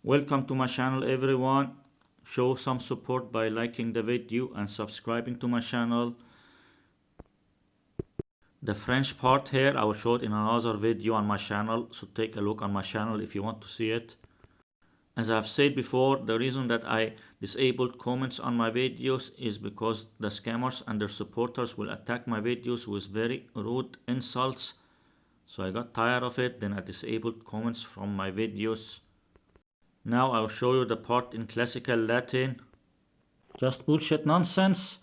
Welcome to my channel everyone. Show some support by liking the video and subscribing to my channel. The French part here I will show it in another video on my channel, so take a look on my channel if you want to see it. As I've said before, the reason that I disabled comments on my videos is because the scammers and their supporters will attack my videos with very rude insults. So I got tired of it, then I disabled comments from my videos. Now I'll show you the part in classical Latin. Just bullshit nonsense.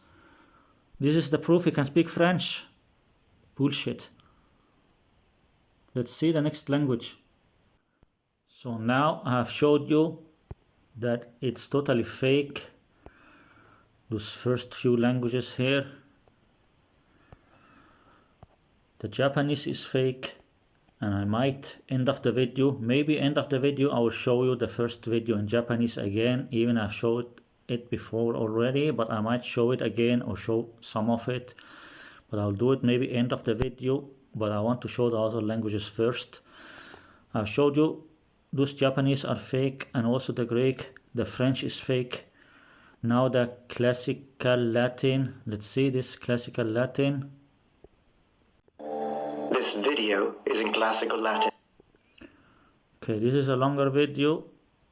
This is the proof he can speak French. Bullshit. Let's see the next language. So now I have showed you that it's totally fake. Those first few languages here. The Japanese is fake. And I might end of the video, maybe end of the video I will show you the first video in Japanese again, even I've showed it before already, but I might show it again or show some of it, but I'll do it maybe end of the video. But I want to show the other languages first. I've showed you those Japanese are fake, and also the Greek. The French is fake. Now the classical Latin. Let's see this classical Latin. This video is in classical Latin. Okay, this is a longer video.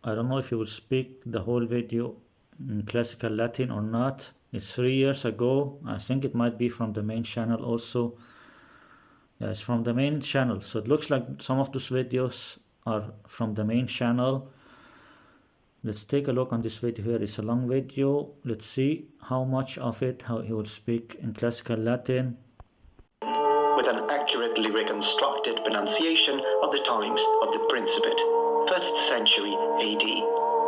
I don't know if you will speak the whole video in classical Latin or not. It's 3 years ago. I think it might be from the main channel also. Yeah, it's from the main channel. So it looks like some of those videos are from the main channel. Let's take a look on this video here. It's a long video. Let's see how much of it, how he will speak in classical Latin. With an accurately reconstructed pronunciation of the times of the Principate, 1st century AD,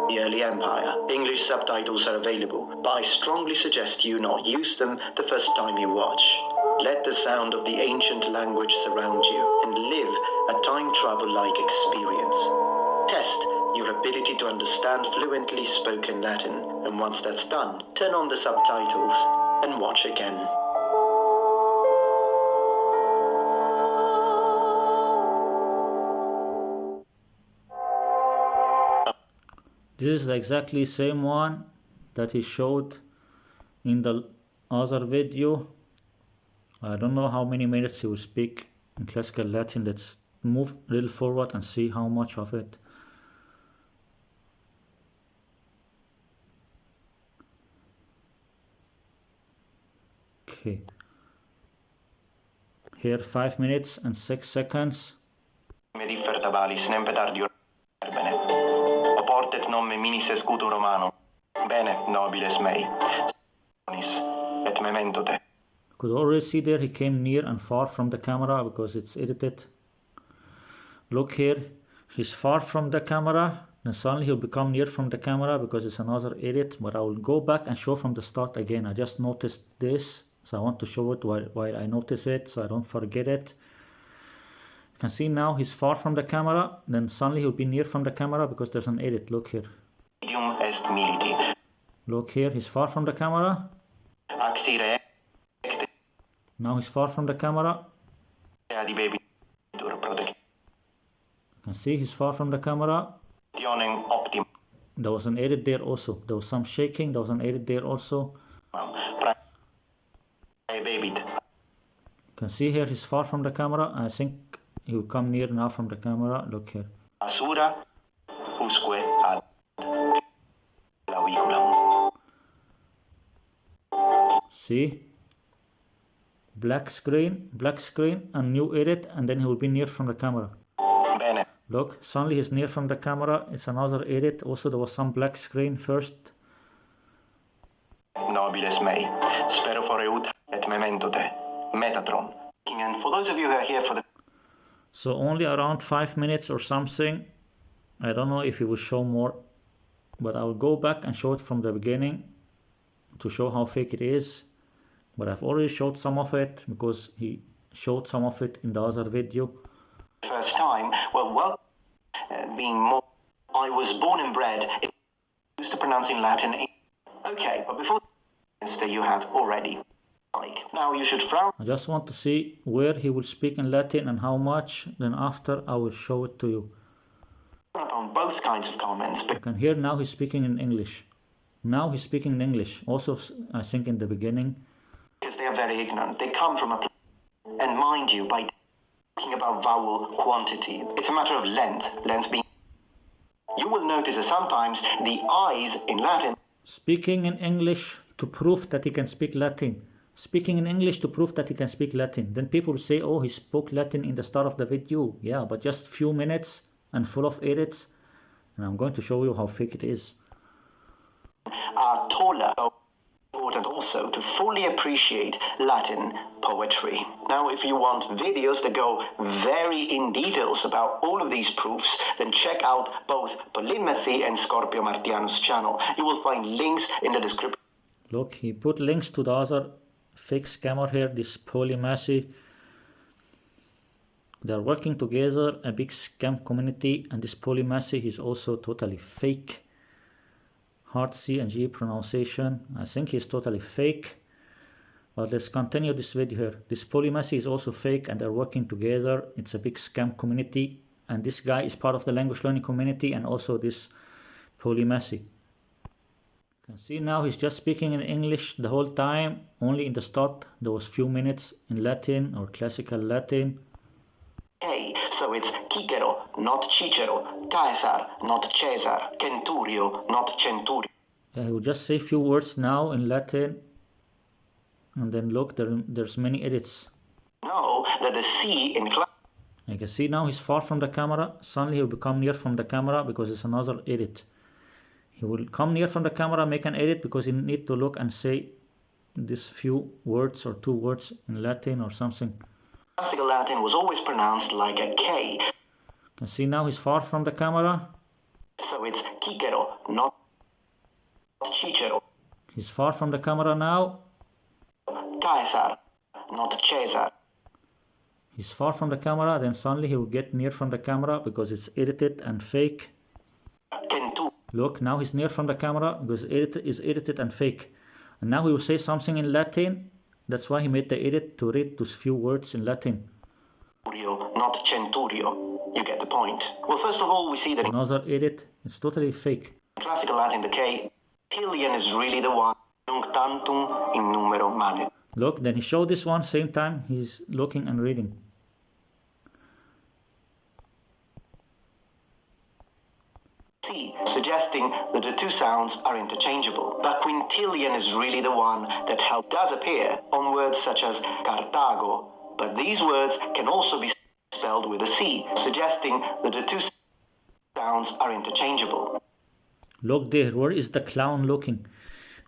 the early empire. English subtitles are available, but I strongly suggest you not use them the first time you watch. Let the sound of the ancient language surround you and live a time travel-like experience. Test your ability to understand fluently spoken Latin, and once that's done, turn on the subtitles and watch again. This is the exactly same one that he showed in the other video. I don't know how many minutes he will speak in classical Latin. Let's move a little forward and see how much of it. Okay. Here 5 minutes and 6 seconds. Oportet nomme minis escudo romano. Bene, nobiles mei. Et memento te. You could already see there he came near and far from the camera because it's edited. Look here, he's far from the camera, then suddenly he'll become near from the camera because it's another edit. But I will go back and show from the start again. I just noticed this, so I want to show it while I notice it so I don't forget it. You can see now he's far from the camera, then suddenly he'll be near from the camera because there's an edit. Look here. Est militi. Look here, he's far from the camera. Axire. Now he's far from the camera. You can see he's far from the camera. There was an edit there also. There was some shaking. There was an edit there also. You can see here he's far from the camera. I think he will come near now from the camera. Look here. See? Black screen, and new edit, and then he will be near from the camera. Bene. Look, suddenly he's near from the camera. It's another edit. Also, there was some black screen first. Nobiles mei. Spero foreut et memento te. Metatron. And for those of you who are here for the... So only around 5 minutes or something. I don't know if he will show more, but I will go back and show it from the beginning to show how fake it is. But I've already showed some of it because he showed some of it in the other video. First time, well, being more... I was born and bred used to pronouncing Latin. Okay, but before you have already... Now you should frown. I just want to see where he will speak in Latin and how much. Then after I will show it to you. upon both kinds of comments, You can hear now he's speaking in English. Now he's speaking in English. Also, I think in the beginning. because they are very ignorant. They come from a place, and mind you, by talking about vowel quantity, it's a matter of length. Length being. You will notice that sometimes the I's in Latin. Speaking in English to prove that he can speak Latin. Speaking in English to prove that he can speak Latin. Then people say, oh, he spoke Latin in the start of the video. Yeah, but just few minutes and full of edits. And I'm going to show you how fake it is. Are taller. Important also to fully appreciate Latin poetry. Now, if you want videos that go very in details about all of these proofs, then check out both Polymathy and Scorpio Martiano's channel. You will find links in the description. Look, he put links to the other fake scammer here, this Polymathy. They're working together, a big scam community, and this Polymathy is also totally fake. Hard C and G pronunciation. I think he's totally fake. But let's continue this video here. This Polymathy is also fake and they're working together. It's a big scam community. And this guy is part of the language learning community and also this Polymathy. You can see now he's just speaking in English the whole time. Only in the start there was few minutes in Latin or classical Latin. Okay, so it's Cicero, not Cicero, Caesar, not Caesar, Centurio, not Centurio. Yeah, he will just say few words now in Latin. And then look, there's many edits. Know that the C in class. You can see now he's far from the camera. Suddenly he will become near from the camera because it's another edit. He will come near from the camera, make an edit because he need to look and say these few words or two words in Latin or something. Classical Latin was always pronounced like a K. You can see now he's far from the camera. So it's Cicero, not Cicero. He's far from the camera now. Caesar, not Caesar. He's far from the camera, then suddenly he will get near from the camera because it's edited and fake. Centurio. Look, now he's near from the camera because it is edited and fake. And now he will say something in Latin. That's why he made the edit to read those few words in Latin. Not Centurio. You get the point. Well, first of all, we see that in Another edit. It's totally fake. classical Latin, the K, quintillion is really the one. Nunc tantum in numero manet. Look, then he showed this one, same time he's looking and reading. C, suggesting that the two sounds are interchangeable. But quintillion is really the one that does appear on words such as Carthago, but these words can also be spelled with a C, suggesting that the two sounds are interchangeable. Look there, where is the clown looking?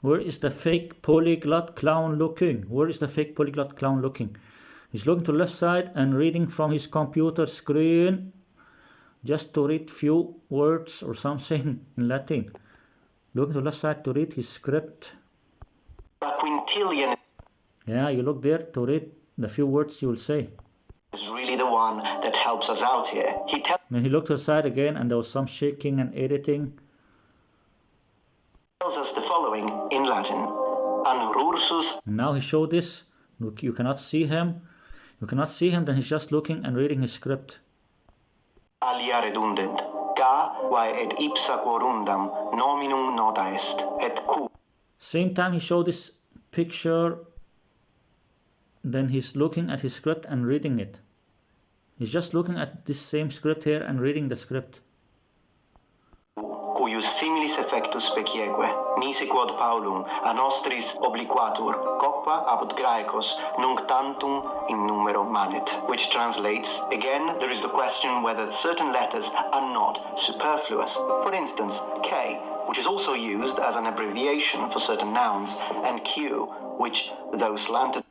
Where is the fake polyglot clown looking? Where is the fake polyglot clown looking? He's looking to the left side and reading from his computer screen just to read few words or something in Latin. Looking to the left side to read his script. But quintillion Yeah, you look there to read the few words you will say. is really the one that helps us out here. He tells Then he looked to the side again and there was some shaking and editing. us the following in Latin. Anrursus. And now he showed this. Look, you cannot see him. You cannot see him, then he's just looking and reading his script. Alia redundant. Ca vae et ipsa quorundam nominum nota est, et q. Same time he showed this picture, then he's looking at his script and reading it. He's just looking at this same script here and reading the script. Cuius similis effectus specieque, nisi quod Paulum a nostris obliquatur, coppa apud Graecos, nunc tantum in numero manet. Which translates, again, there is the question whether certain letters are not superfluous. For instance, K, which is also used as an abbreviation for certain nouns, and Q, which, though slanted,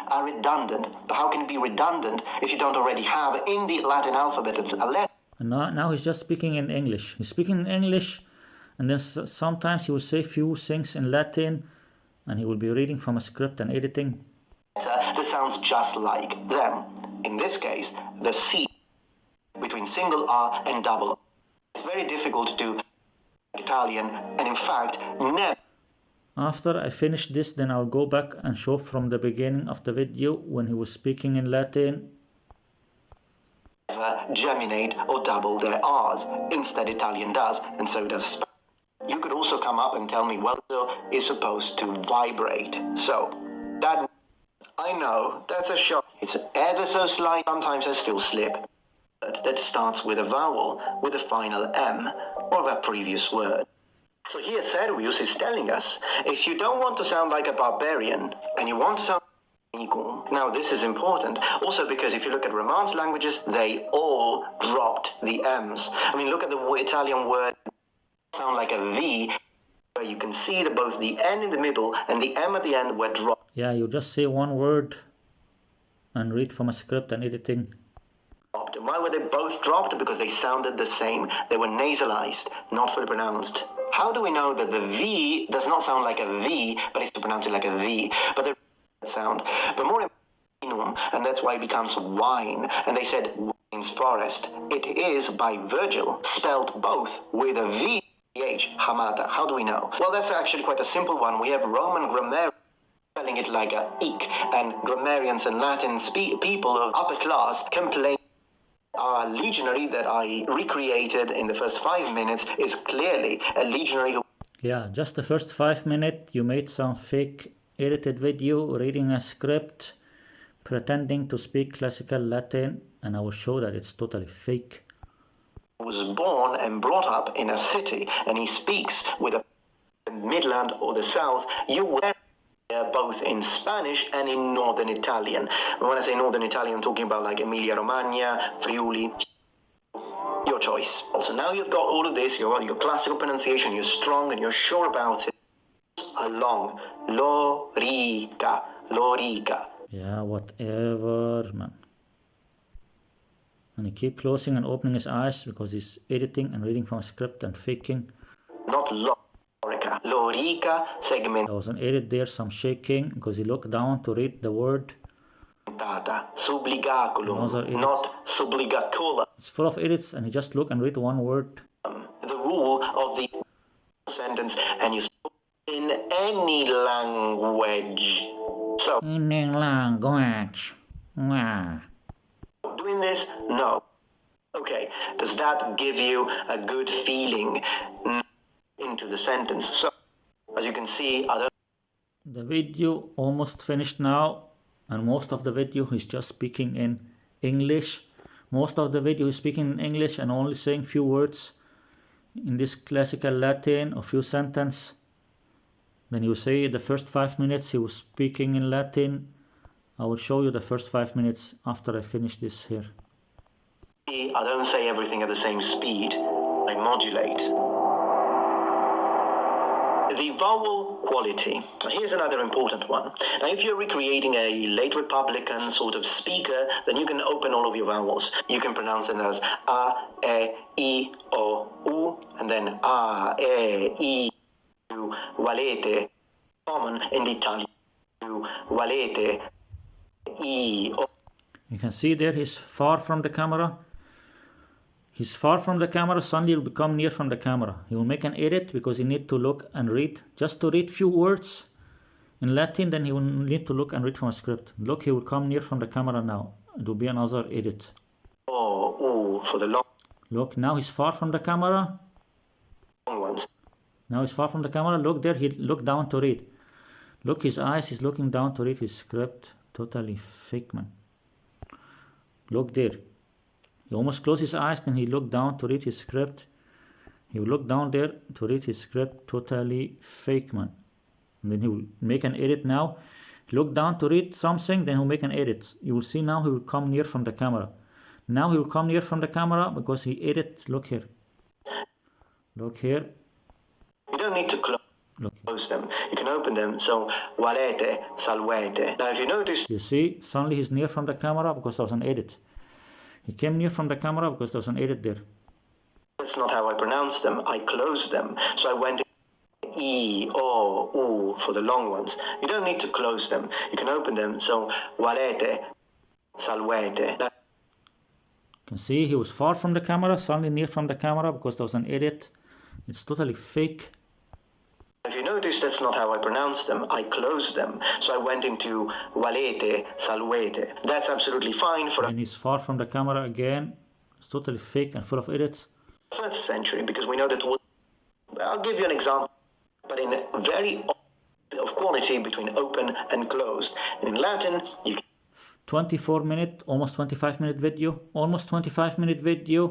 are redundant. But how can it be redundant if you don't already have in the Latin alphabet a letter? And now he's just speaking in English. He's speaking in English, and then sometimes he will say few things in Latin, and he will be reading from a script and editing. That sounds just like them. In this case, the C between single R and double R. It's very difficult to do Italian, and in fact, never. After I finish this, then I'll go back and show from the beginning of the video when he was speaking in Latin. geminate or double their R's. Instead, Italian does, and so does Spanish. You could also come up and tell me, well, is supposed to vibrate. So, that, I know, that's a shock. It's ever so slight, sometimes I still slip. That starts with a vowel, with the final M, or that previous word. So here Servius is telling us, if you don't want to sound like a barbarian, and you want to sound equal. Now this is important, also because if you look at Romance languages, they all dropped the M's. I mean, look at the Italian word, sound like a V, where you can see that both the N in the middle and the M at the end were dropped. Yeah, you just say one word and read from a script and editing. And why were they both dropped? Because they sounded the same. They were nasalized, not fully pronounced. How do we know that the V does not sound like a V, but it's pronounced like a V? But the sound. But more important, and that's why it becomes wine. And they said wine's forest. It is by Virgil, spelled both with a V, H, hamata. How do we know? Well, that's actually quite a simple one. We have Roman grammarians spelling it like a ik, and grammarians and Latin people of upper class complain. Our legionary that I recreated in the first 5 minutes is clearly a legionary who... Yeah, just the first 5 minutes you made some fake edited video reading a script pretending to speak classical Latin, and I will show that it's totally fake. Was born and brought up in a city, and he speaks with a Midland or the South. You were both in Spanish and in Northern Italian. When I say Northern Italian, I'm talking about like Emilia-Romagna, Friuli. Your choice. Also, now you've got all of this, your classical pronunciation, you're strong and you're sure about it. Along. Lorica. Lorica. Yeah, whatever, man. And he keep closing and opening his eyes because he's editing and reading from a script and faking. Not Lorica. Lorica segment. There was an edit there, some shaking, because he looked down to read the word. Subligaculum, not subligacola. It's full of edits, and he just look and read one word. The rule of the sentence, and you speak in any language. So, any language. Doing this? No. Okay, does that give you a good feeling into the sentence? So, as you can see, the video almost finished now, and most of the video is just speaking in English. Most of the video is speaking in English and only saying few words in this classical Latin, a few sentences. Then you say the first 5 minutes he was speaking in Latin. I will show you the first 5 minutes after I finish this here. I don't say everything at the same speed. I modulate. The vowel quality. Here's another important one. Now, if you're recreating a late Republican sort of speaker, then you can open all of your vowels. You can pronounce them as A, E, I, O, U, and then A, E, I, U, valete. Common in the Italian. U, valete, I, O. You can see there he's far from the camera. He's far from the camera, suddenly he'll become near from the camera. He will make an edit because he need to look and read. Just to read few words in Latin, then he will need to look and read from a script. Look, he will come near from the camera now. It will be another edit. Oh, for the long. Look, now he's far from the camera. Long ones. Now he's far from the camera. Look there, he look down to read. Look, his eyes, he's looking down to read his script. Totally fake, man. Look there. He almost closed his eyes, then he looked down to read his script. He will look down there to read his script. Totally fake, man. And then he will make an edit now. He look down to read something, then he'll make an edit. You will see now he will come near from the camera. Now he will come near from the camera because he edits. Look here. Look here. You don't need to close them. You can open them. So, valete, salvete. Now, if you notice... You see, suddenly he's near from the camera because there was an edit. He came near from the camera because there was an edit there. That's not how I pronounce them. I closed them. So I went E, O, U for the long ones. You don't need to close them. You can open them. So, valete, salvete. Now, you can see he was far from the camera, suddenly near from the camera because there was an edit. It's totally fake. If you notice that's not how I pronounce them. I closed them. So I went into valete, salvete. That's absolutely fine for and he's far from the camera again. It's totally fake and full of edits. 1st century, because we know that. I'll give you an example, but in very of quality between open and closed. And in Latin, you can 24-minute, almost 25-minute video, almost 25-minute video,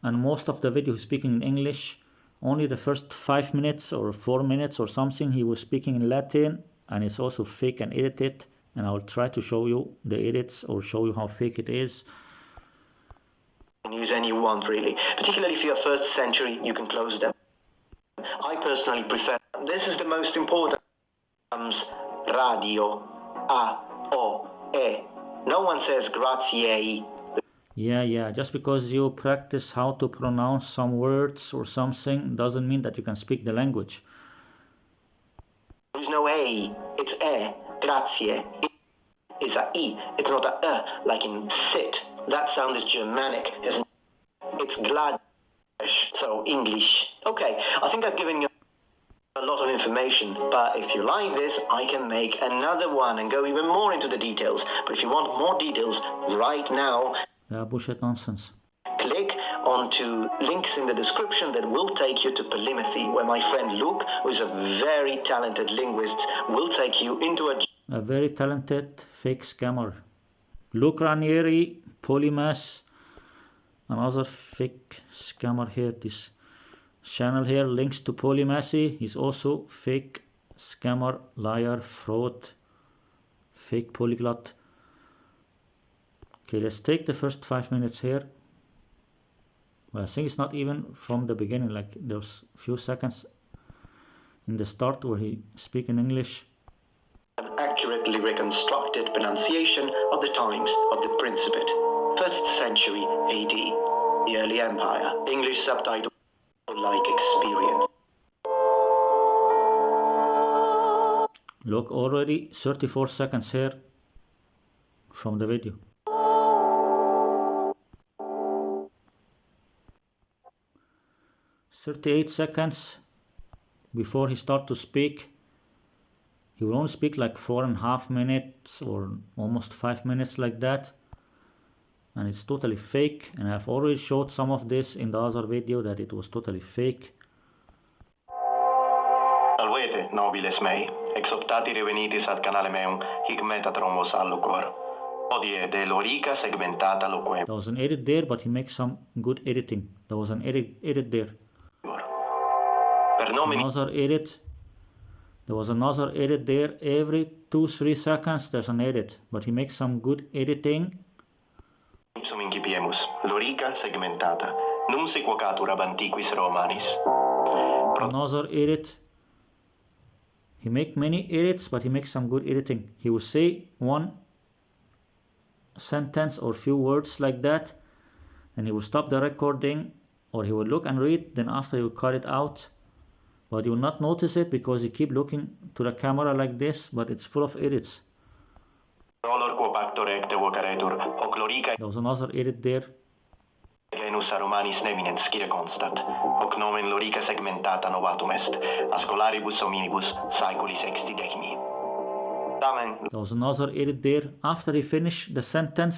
and most of the video he's speaking in English. Only the first 5 minutes or 4 minutes or something he was speaking in Latin, and it's also fake and edited, and I'll try to show you the edits or show you how fake it is. use any you want, really. Particularly if you're 1st century, you can close them. I personally prefer, this is the most important, radio, a, o, e. No one says grazie. Yeah, just because you practice how to pronounce some words or something doesn't mean that you can speak the language. There's no a, it's e, grazie. It's a e, it's not a like in sit. That sound is Germanic, isn't it? It's glad, so English. Okay, I think I've given you a lot of information, but if you like this, I can make another one and go even more into the details. But if you want more details right now, bullshit nonsense. click onto links in the description that will take you to Polymathy, where my friend Luke, who is a very talented linguist, will take you into a very talented fake scammer. Luke Ranieri, Polymath, another fake scammer here. This channel here links to Polymathy. He's also fake scammer, liar, fraud, fake polyglot. Okay, let's take the first 5 minutes here. Well, I think it's not even from the beginning, like there's a few seconds in the start where he speaks in English. An accurately reconstructed pronunciation of the times of the Principate. 1st century AD. The early empire. English subtitle like experience. Look, already 34 seconds here from the video. "38 seconds before he starts to speak." He will only speak like 4.5 minutes or almost 5 minutes like that. And it's totally fake. And I've already showed some of this in the other video that it was totally fake. Salvete, nobiles mei, ex optati revenitis ad canale meum, hic Metatron vos allucor. Odie de lorica segmentata loquem. There was an edit there, but he makes some good editing. There was an edit there. Per nomini Another edit. There was another edit there. Every 2-3 seconds there's an edit, but he makes some good editing. ipsum incipiemus, lorica segmentata, num se quocatur ab antiquis Romanis. Another edit. He make many edits, but he makes some good editing. He will say one sentence or few words like that, and he will stop the recording, or he will look and read, then after he will cut it out. But you will not notice it because you keep looking to the camera like this, but it's full of edits. Rolor quo pactor ecte vocaretur, hoc lorica There was another edit there. genus a Romanis neminent scire constat, hoc nomen lorica segmentata novatum est, a scholaribus hominibus saeculi sexti decimi. Tamen, There was another edit there. After he finished the sentence,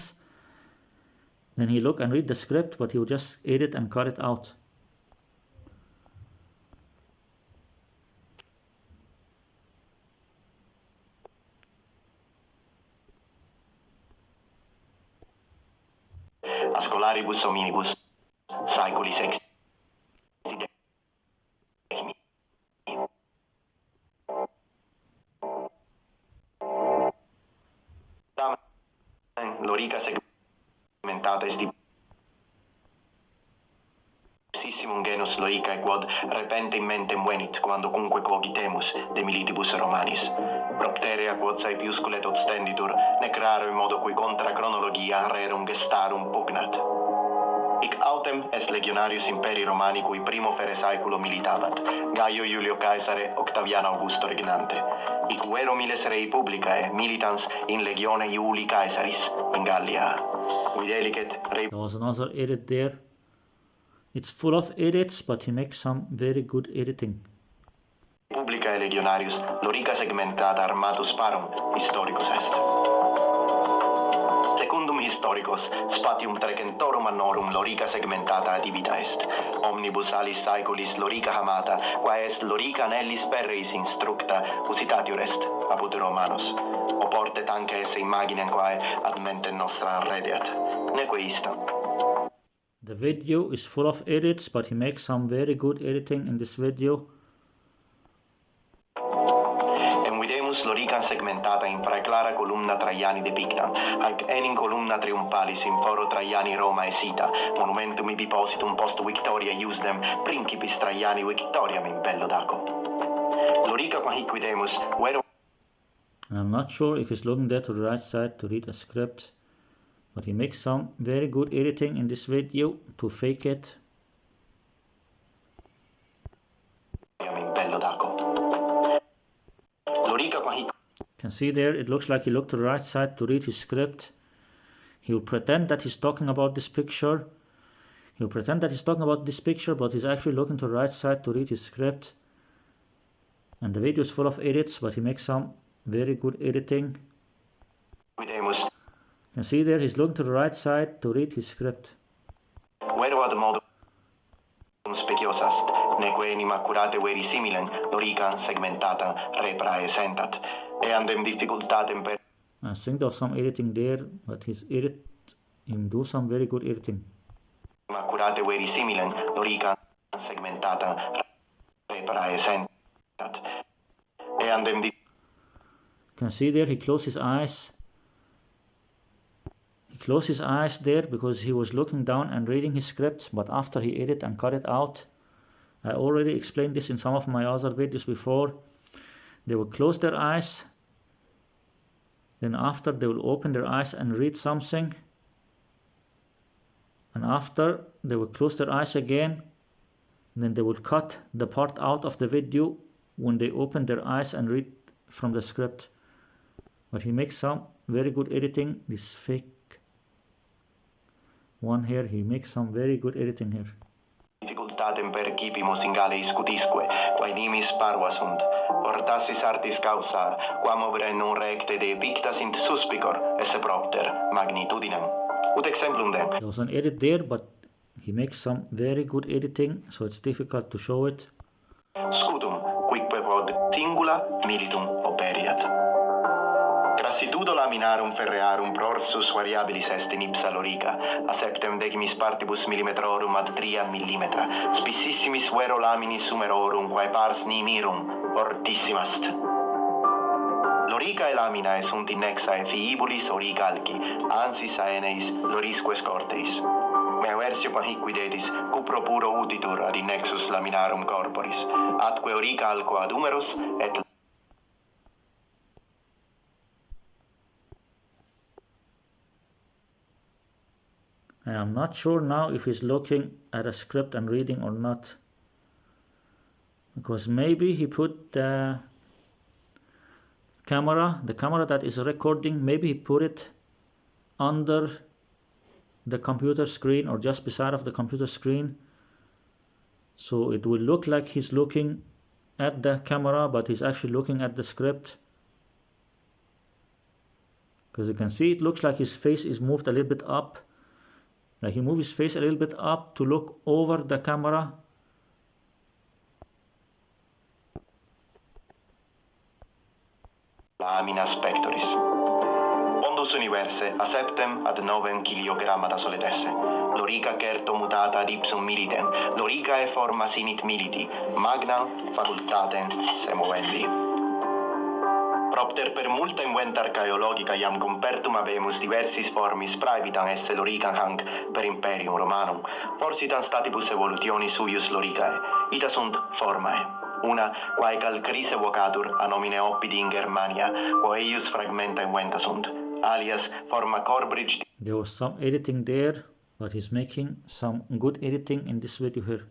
then he look and read the script, but he will just edit and cut it out. a scholaribus hominibus saeculi sexti decimi. Tamen, lorica segmentata est ipsissimum genus loicae quod repente in mentem venit quando cumque cogitemus de militibus Romanis. Propterea quod saepiuscule tot stenditur, nec raro in modo cui contra chronologia rerum gestarum pugnat. Hic autem est legionarius imperi Romani cui primo fere saeculo militavat, Gaio Iulio Caesare Octaviano Augusto regnante. Hic vero miles rei publicae militans in legione Iuli Caesaris in Gallia. Quid elicet rei There was another edit there. It's full of edits, but he makes some very good editing. publicae Loricae legionarius, Lorica segmentata armatus parum, historicus est. Secundum historicos, spatium trecentorum annorum Lorica segmentata divita est. Omnibus alis saeculis Lorica hamata, quae est Lorica nellis perreis instructa, usitatiur est, apud Romanos. Oportet anche esse imaginem quae ad mentem nostra redeat. Neque ista. The video is full of edits, but he makes some very good editing in this video. Videmus Loricam segmentata in praeclara columna Traiani depictam, haec enim columna triumpalis in foro Traiani Roma esita, monumentum ibi positum post victoria iusdem, principis Traiani victoriam in bello daco. Lorica quam hic videmus, vero... I'm not sure if he's looking there to the right side to read a script, but he makes some very good editing in this video to fake it. in bello daco. You can see there, it looks like he looked to the right side to read his script. He'll pretend that he's talking about this picture. But he's actually looking to the right side to read his script. And the video is full of edits, but he makes some very good editing. You can see there, he's looking to the right side to read his script. Speciosast, neque enim accurate verisimilem Loricam segmentata repra esentat, eandem difficultatem per... I think there was some editing there, but he do some very good editing. Accurate verisimilem Loricam segmentata repra esentat, eandem You can see there, he closed his eyes. He closed his eyes there because he was looking down and reading his script, but after he edited and cut it out, I already explained this in some of my other videos before, they will close their eyes, then after they will open their eyes and read something, and after they will close their eyes again, and then they will cut the part out of the video when they open their eyes and read from the script. But he makes some very good editing. This fake one here, he makes some very good editing here. Difficultatem percipimus in Gale iscutisque, quae nimis parva sunt, portassis artis causa, quam obre non recte de picta sint suspicor, esse propter magnitudinem. Ut exemplum dem. There was an edit there, but he makes some very good editing, so it's difficult to show it. Scutum, quicque quod singula militum operiat. Crassitudo laminarum ferrearum prorsus variabilis est in ipsa Lorica, a septem decimis partibus millimetrorum ad 3 millimetra, spississimis vero laminis sumerorum, quae pars nimirum, fortissimast. Loricae laminae sunt innexa fiibulis ori calci, ansis aeneis lorisque scorteis. Mea versio quam hic videtis, cupro puro utitur ad innexus laminarum corporis, atque ori calco ad humerus et And I'm not sure now if he's looking at a script and reading or not. Because maybe he put the camera that is recording, maybe he put it under the computer screen or just beside of the computer screen. So it will look like he's looking at the camera, but he's actually looking at the script. Because you can see it looks like his face is moved a little bit up. Like he moves his face a little bit up to look over the camera. Lamina spectoris. Pondus universe a septem ad 9 kilogrammata soletesse. Lorica certo mutata ad ipsum militem. Loricae forma sinit militi. Magna facultatem se movendi. Propter per multa inventa archaeologica iam compertum habemus diversis formis praevitam esse Loricam hanc per imperium Romanum, forsitam statibus evolutionis suius Loricae, ita sunt formae. Una, quae calcris evocatur a nomine oppidi in Germania, quae eius fragmenta inventa sunt, alias forma corbridge. There was some editing there, but he's making some good editing in this video here.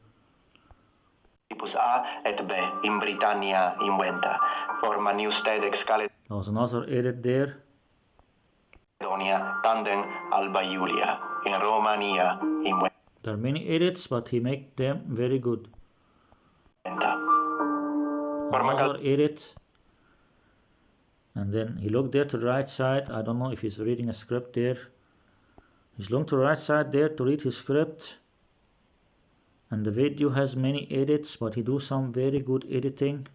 Typus A et B in Britannia inventa, forma Newstead scale. There was another edit there. Tandem Alba Iulia in Romania inventa. There are many edits, but he make them very good. another edit, and then he looked there to the right side. I don't know if he's reading a script there. He's looking to the right side there to read his script, and the video has many edits, but he do some very good editing.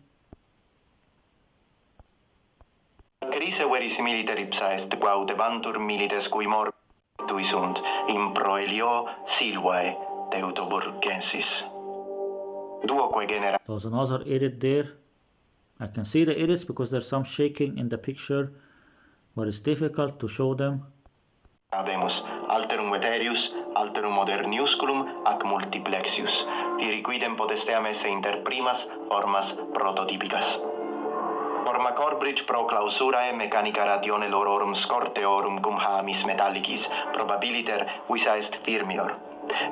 Crise verisimiliter ipsa est quaute vantur milites cui mortui sunt in proelio silvae teutoburgensis. Duoque genera. There's another edit there. I can see the edits because there's some shaking in the picture, but it's difficult to show them. Habemus alterum veterius, alterum moderniusculum ac multiplexius, diri quidem potesteam esse inter primas formas prototypicas. Forma Corbridge pro clausurae mechanica ratione lororum scorteorum cum hamis metallicis probabiliter visa est firmior.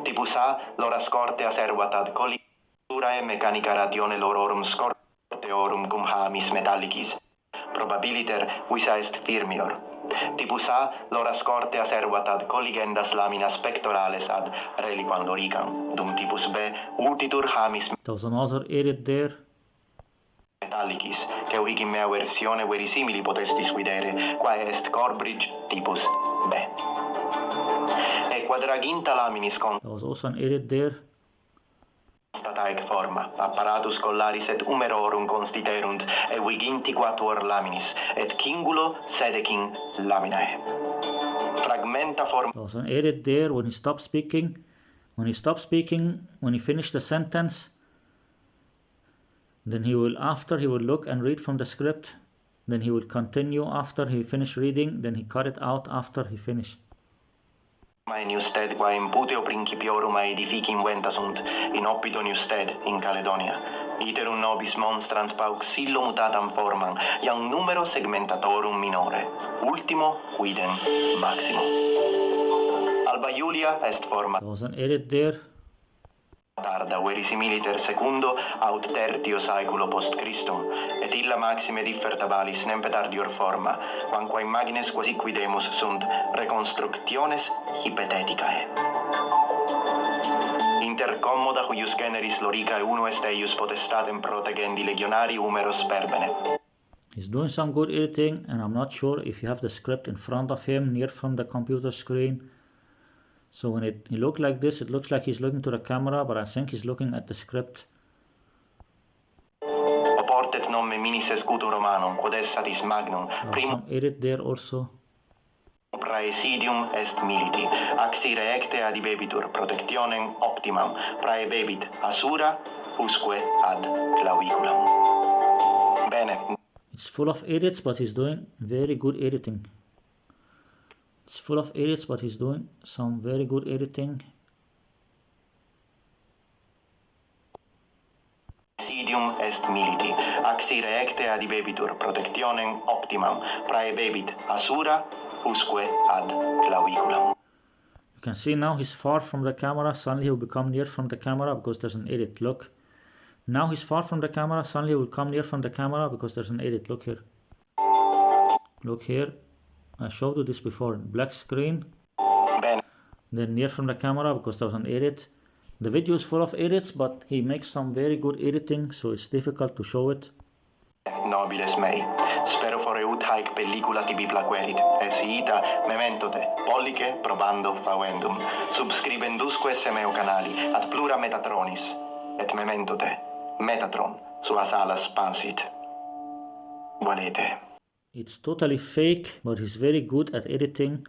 Typus A lora scortea servat ad clausurae mechanica ratione lororum scorteorum cum hamis metallicis probabiliter visa est firmior. Typus A lora scortea servat ad colligendas laminas pectorales ad reliquam loricam. Dum typus B utitur hamis There's another edit there. metallicis, che uigi mea versione verisimili potestis videre, quae est Corbridge typus B. E quadraginta laminis There was also an edit there. constata ec forma, apparatus collaris et humerorum constituerunt, e viginti quatuor laminis, et cingulo sedecin laminae. Fragmenta forma. There was an edit there when he stopped speaking. When he stopped speaking, when he finished the sentence, then he will look and read from the script. Then he will continue after he finished reading. Then he cut it out after he finished. Newstead qua imputeo principiorum aedifici inventa sunt, in oppito Newstead in Caledonia. Iterum nobis monstrant pauxillo mutatam formam, iam numero segmentatorum minore, ultimo quidem maximo. Alba Iulia est forma. There was an edit there. Tarda verisimiliter secundo aut tertio saeculo post Christum, et illa maxime differtabalis nempe tardior forma, quamquam imagines quasi quidemus sunt reconstructiones hypoteticae. Intercommoda huius generis loricae uno est eius potestatem protegendi legionari humeros perbene. He's doing some good editing, and I'm not sure if you have the script in front of him, near from the computer screen. So when he looks like this, it looks like he's looking to the camera, but I think he's looking at the script. Oportet nomme minis escutum Romanum, quod essatis magnum. Some edit there also. Praesidium est militi, axi reecte adibebitur protectionem optimam, praebebit asura, usque ad claviculam. Bene. It's full of edits, but he's doing very good editing. It's full of edits, but he's doing some very good editing. Praesidium est militi, axi reecte adibebitur protectionem optimam, praebebit asura, usque ad claviculam. You can see now he's far from the camera, suddenly he will become near from the camera because there's an edit, look. Now he's far from the camera, suddenly he will come near from the camera because there's an edit, look here. Look here, I showed you this before, black screen, Bene. then near from the camera because there was an edit. The video is full of edits, but he makes some very good editing, so it's difficult to show it. Nobiles mei, spero foreut haec pellicula tibi plaquerit, et si ita memento te, pollice probando faendum, subscribendusque esse meo canali, ad plura Metatronis, et memento te, Metatron, sua salas pansit. Volete. It's totally fake, but he's very good at editing,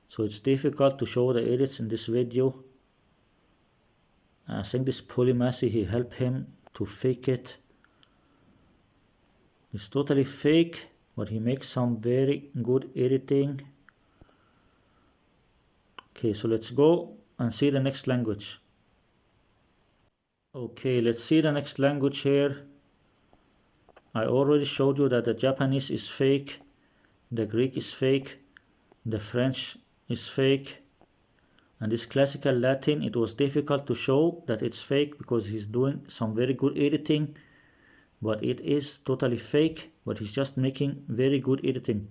so it's difficult to show the edits in this video. I think this Polymassy, he helped him to fake it. It's totally fake, but he makes some very good editing. Okay, so let's go and see the next language. Okay, let's see the next language here. I already showed you that the Japanese is fake, the Greek is fake, the French is fake, and this classical Latin, it was difficult to show that it's fake because he's doing some very good editing, but it is totally fake, but he's just making very good editing.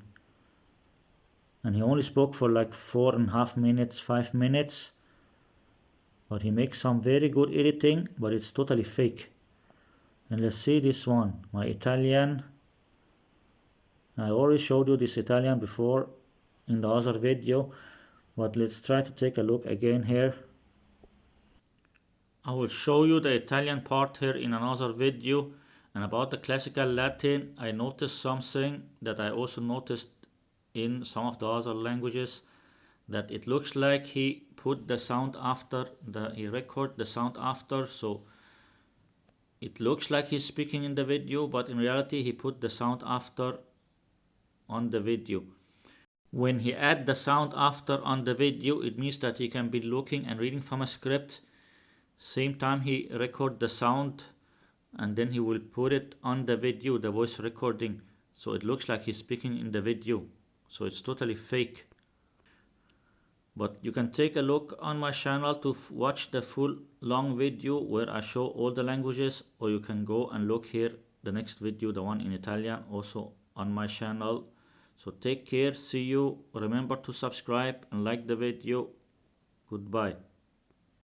And he only spoke for like 4.5 minutes, 5 minutes, but he makes some very good editing, but it's totally fake. And let's see this one, my Italian. I already showed you this Italian before in the other video, but let's try to take a look again here. I will show you the Italian part here in another video. And about the classical Latin, I noticed something that I also noticed in some of the other languages, that it looks like he put the sound after, he record the sound after, so it looks like he's speaking in the video, but in reality he put the sound after on the video. When he add the sound after on the video, it means that he can be looking and reading from a script, same time he record the sound, and then he will put it on the video, the voice recording, so it looks like he's speaking in the video. So it's totally fake. But you can take a look on my channel to watch the full long video where I show all the languages, or you can go and look here the next video, the one in Italian, also on my channel. So take care, see you, remember to subscribe and like the video. Goodbye.